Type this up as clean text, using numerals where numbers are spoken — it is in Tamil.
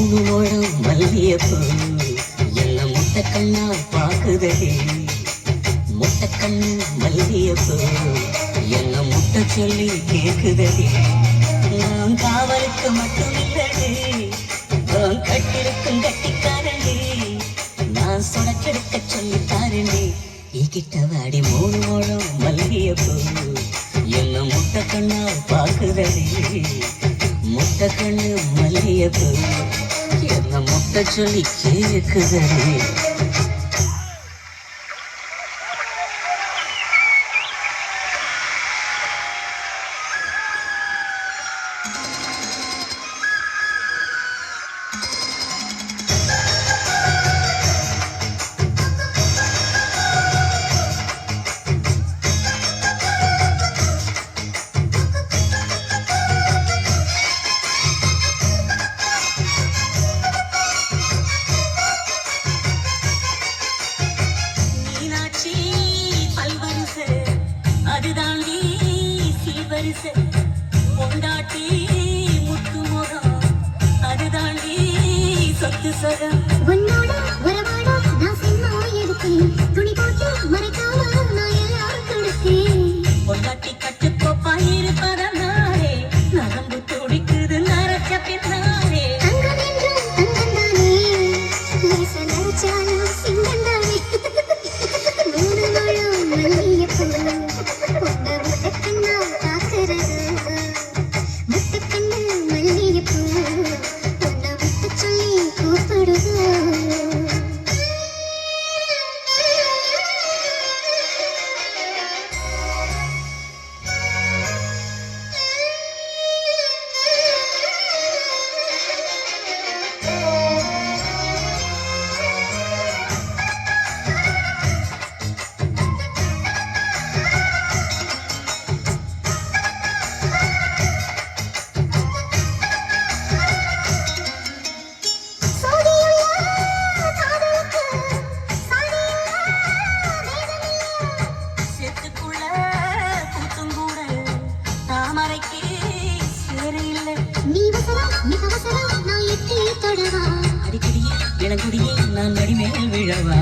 மூணு முழம் மல்லியப்பூ என்ன முட்டை கண்ணா பாக்குதடி. முட்டை கண்ணு மல்லியப்பூ என்ன முட்டை சொல்லி கேக்குதடி. நான் காவலுக்கு மட்டும் இல்லடி, நான் கட்டிருக்கும் கட்டிக்காரண்டி. நான் சொடக்கெடுக்க சொல்லி தாரண்டி. கிட்ட வாடி மூணு முழம் மல்லியப்பூ என்ன முட்டை கண்ணா பாக்குதடி. முட்டை கண்ணு மல்லியப்பூ என்ன முட்டை சொல்லி கேக்குதடி. அதுதாண்டி சீவரிசை பொண்டாட்டி முத்து முகம், அதுதாண்டி சொத்து சகம். உன்னோட உறவாட நான் சின்ன எடுத்தேன், துணி போட்டு மறைக்காம நான் எல்லாம் கொடுத்தேன். பொண்டாட்டி கட்டுக்கோப்பா இருப்பதனாலே நரம்பு துடிக்குது நரச்ச பின்னாலே. தங்கம் என்றும் தங்கம் தானே, நேச நரைச்சாலும் சிங்கம் தானே. மூணு முழம் மல்லியப்பூ அடிக்கடியே இளங்குடியே நான் மடிமேல் விழவா.